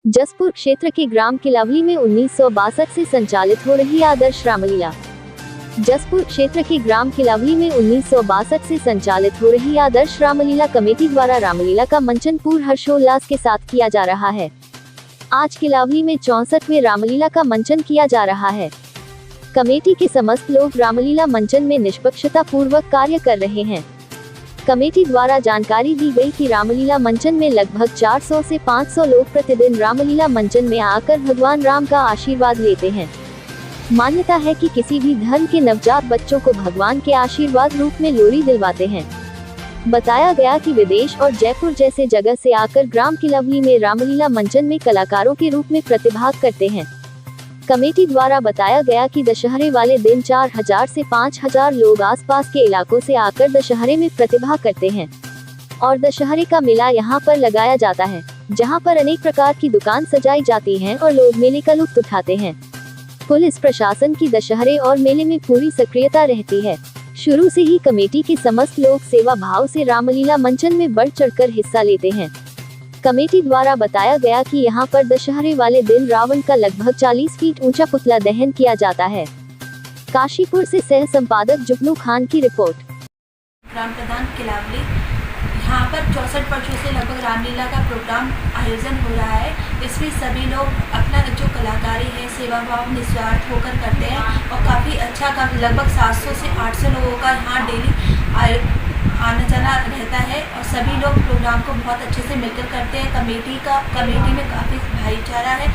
जसपुर क्षेत्र के ग्राम किलावली में 1962 से संचालित हो रही आदर्श रामलीला। जसपुर क्षेत्र के ग्राम किलावली में 1962 से संचालित हो रही आदर्श रामलीला कमेटी द्वारा रामलीला का मंचन पूर्ण हर्षोल्लास के साथ किया जा रहा है। आज किलावली में 64वें रामलीला का मंचन किया जा रहा है। कमेटी के समस्त लोग रामलीला मंचन में निष्पक्षता पूर्वक कार्य कर रहे हैं। कमेटी द्वारा जानकारी दी गई कि रामलीला मंचन में लगभग 400 से 500 लोग प्रतिदिन रामलीला मंचन में आकर भगवान राम का आशीर्वाद लेते हैं। मान्यता है कि किसी भी धर्म के नवजात बच्चों को भगवान के आशीर्वाद रूप में लोरी दिलवाते हैं। बताया गया कि विदेश और जयपुर जैसे जगह से आकर ग्राम किलावली में रामलीला मंचन में कलाकारों के रूप में प्रतिभाग करते हैं। कमेटी द्वारा बताया गया कि दशहरे वाले दिन 4000 से 5000 लोग आसपास के इलाकों से आकर दशहरे में प्रतिभा करते हैं और दशहरे का मेला यहां पर लगाया जाता है, जहां पर अनेक प्रकार की दुकान सजाई जाती हैं और लोग मेले का लुत्फ उठाते हैं। पुलिस प्रशासन की दशहरे और मेले में पूरी सक्रियता रहती है। शुरू से ही कमेटी के समस्त लोग सेवा भाव से रामलीला मंचन में बढ़ चढ़कर हिस्सा लेते हैं। कमेटी द्वारा बताया गया कि यहां पर दशहरे वाले दिन रावण का लगभग 40 फीट ऊंचा पुतला दहन किया जाता है। काशीपुर से सह संपादक जुगनू खान की रिपोर्ट। ग्राम प्रधान किलावली, यहाँ पर 64 वर्षों से लगभग रामलीला का प्रोग्राम आयोजन हो रहा है। इसमें सभी लोग अपना जो कलाकारी है सेवा भाव निस्वार्थ होकर करते हैं और काफ़ी अच्छा लगभग 700 से 800 लोगों का यहाँ डेली आना जाना रहता है और सभी लोग प्रोग्राम को बहुत अच्छे से मिलकर करते हैं। कमेटी में काफ़ी भाईचारा है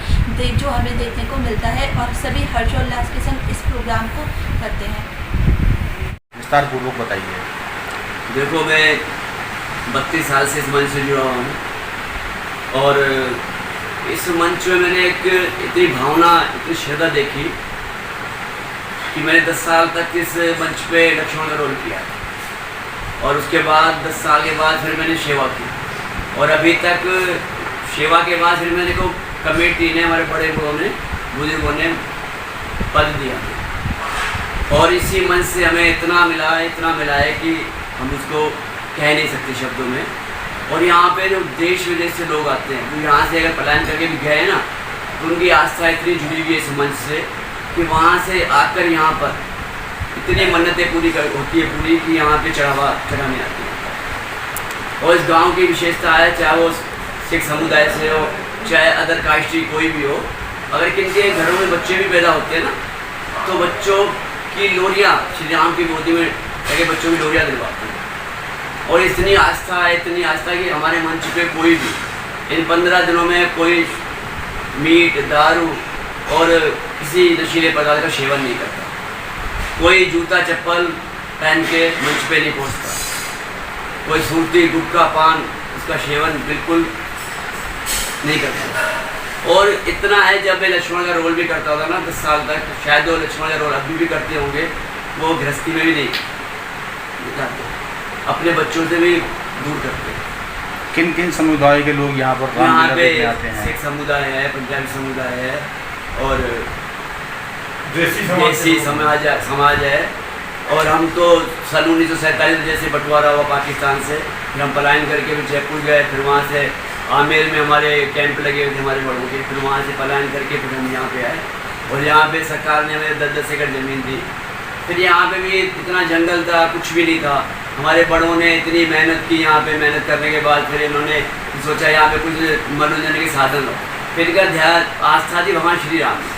जो हमें देखने को मिलता है और सभी हर्षोल्लास के संग इस प्रोग्राम को करते हैं। विस्तार पूर्वक बताइए। देखो, मैं 32 साल से इस मंच से जुड़ा हूँ और इस मंच में मैंने एक इतनी भावना, इतनी श्रद्धा देखी कि मैंने 10 साल तक इस मंच पे लक्ष्मण का रोल किया और उसके बाद 10 साल के बाद फिर मैंने सेवा की और अभी तक सेवा के बाद फिर मैंने को कमेटी ने, हमारे बड़े बुजुर्गों ने पद दिया और इसी मंच से हमें इतना मिला है कि हम उसको कह नहीं सकते शब्दों में। और यहाँ पे जो देश विदेश से लोग आते हैं, तो यहाँ से अगर पलायन करके भी गए ना, तो उनकी आस्था इतनी जुड़ी हुई है इस मंच से कि वहाँ से आकर यहाँ पर इतनी मन्नतें होती है पूरी कि यहाँ पे चढ़ाने आती है। और इस गांव की विशेषता है, चाहे वो सिख समुदाय से हो, चाहे अदर कास्टी कोई भी हो, अगर किनके घरों में बच्चे भी पैदा होते हैं ना, तो बच्चों की लोरियाँ श्री राम की गोदी में लगे बच्चों की लोरियाँ दिलवाते हैं। और इतनी आस्था कि हमारे मंच पे कोई भी इन 15 दिनों में कोई मीट, दारू और किसी नशीले पदार्थ का सेवन नहीं करता। कोई जूता चप्पल पहन के मंच पे नहीं पहुंचता। कोई सूरती, गुटखा, पान इसका सेवन बिल्कुल नहीं करता। और इतना है, जब मैं लक्ष्मण का रोल भी करता था ना 10 साल तक, शायद वो लक्ष्मण का रोल अभी भी करते होंगे, वो गृहस्थी में भी नहीं दिखाते, अपने बच्चों से भी दूर करते। किन किन समुदाय के लोग यहाँ पर यहाँ पे आते हैं? सिख समुदाय है, पंजाबी समुदाय है और देसी समाज है। और हम तो सन 1947 जैसे बंटवारा हुआ पाकिस्तान से, फिर हम पलायन करके फिर जयपुर गए, फिर वहाँ से आमेर में हमारे कैंप लगे हुए थे हमारे बड़ों के, फिर वहाँ से पलायन करके फिर हम यहाँ पे आए और यहाँ पे सरकार ने हमें 10-10 एकड़ ज़मीन दी। फिर यहाँ पे भी इतना जंगल था, कुछ भी नहीं था। हमारे बड़ों ने इतनी मेहनत की, यहाँ पे मेहनत करने के बाद फिर इन्होंने सोचा यहाँ पे कुछ मनोरंजन के साधन हो। फिर इनका ध्यान आस्था थी भगवान श्री राम।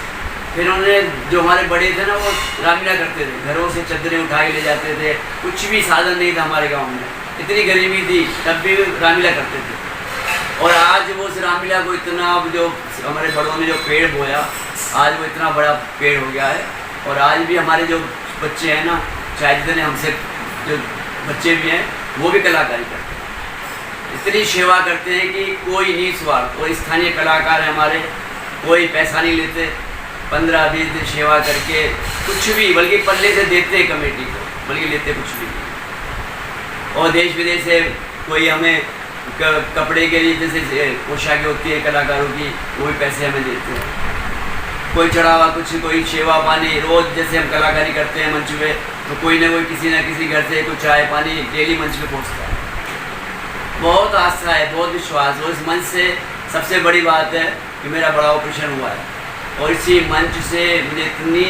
फिर उन्होंने, जो हमारे बड़े थे ना, वो रामलीला करते थे, घरों से चद्दरें उठा के ले जाते थे, कुछ भी साधन नहीं था हमारे गांव में, इतनी गरीबी थी, तब भी रामलीला करते थे। और आज वो उस रामलीला को इतना, जो हमारे बड़ों ने जो पेड़ बोया, आज वो इतना बड़ा पेड़ हो गया है। और आज भी हमारे जो बच्चे हैं ना, चाहे जितने हमसे जो बच्चे भी हैं, वो भी कलाकारी करते हैं, इतनी सेवा करते हैं कि कोई निस्वार्थ। और स्थानीय कलाकार है हमारे, कोई पैसा नहीं लेते, 15-20 दिन सेवा करके कुछ भी, बल्कि पल्ले से देते हैं कमेटी को, बल्कि लेते कुछ भी नहीं। और देश विदेश से कोई हमें कपड़े के लिए जैसे पोशाकें होती है कलाकारों की, वो भी पैसे हमें देते हैं। कोई चढ़ावा, कुछ कोई सेवा पानी, रोज़ जैसे हम कलाकारी करते हैं मंच पे, तो कोई ना कोई किसी न किसी घर से कुछ चाय पानी डेली मंच पे पहुँचता है। बहुत आस्था है, बहुत विश्वास। और इस मंच से सबसे बड़ी बात है कि मेरा बड़ा ऑपरेशन हुआ है। और इसी मंच से मुझे इतनी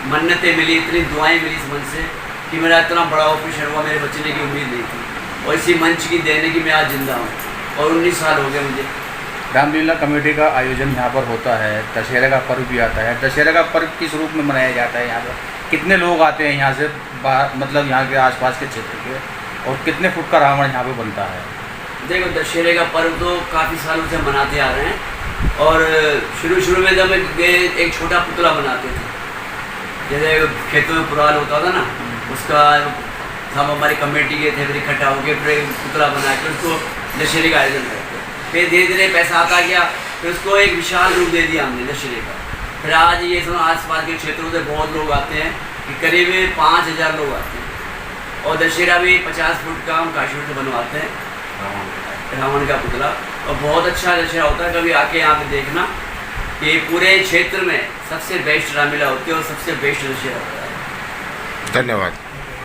मन्नतें मिली, इतनी दुआएं मिली इस मंच से कि मेरा इतना बड़ा ऑपरेशन हुआ, मेरे बचने की उम्मीद नहीं थी। और इसी मंच की देने की मैं आज जिंदा हूँ और 19 साल हो गए मुझे। रामलीला कमेटी का आयोजन यहाँ पर होता है, दशहरा का पर्व भी आता है। दशहरा का पर्व किस रूप में मनाया जाता है यहाँ पर? कितने लोग आते हैं यहाँ से बाहर, मतलब यहाँ के आसपास के क्षेत्र के, और कितने फुट का रावण यहाँ पे बनता है? देखो, दशहरे का पर्व तो काफ़ी सालों से मनाते आ रहे हैं। और शुरू में जब एक छोटा पुतला बनाते थे, जैसे खेतों में पुराल होता था ना, उसका हम हमारी कमेटी के थे, फिर इकट्ठा होकर फिर एक पुतला बना के उसको दशहरे का आयोजन करते। फिर धीरे धीरे पैसा आता गया, फिर उसको एक विशाल रूप दे दिया हमने दशहरे का। फिर आज ये सब आसपास के क्षेत्रों से बहुत लोग आते हैं कि करीब 5000 लोग आते हैं। और दशहरा भी 50 फुट का हम काशीपुर से बनवाते हैं रावण का पुतला, और बहुत अच्छा दशहरा होता है। कभी आके यहाँ पे देखना कि पूरे क्षेत्र में सबसे बेस्ट रामलीला होती है और सबसे बेस्ट दशहरा होता है। धन्यवाद।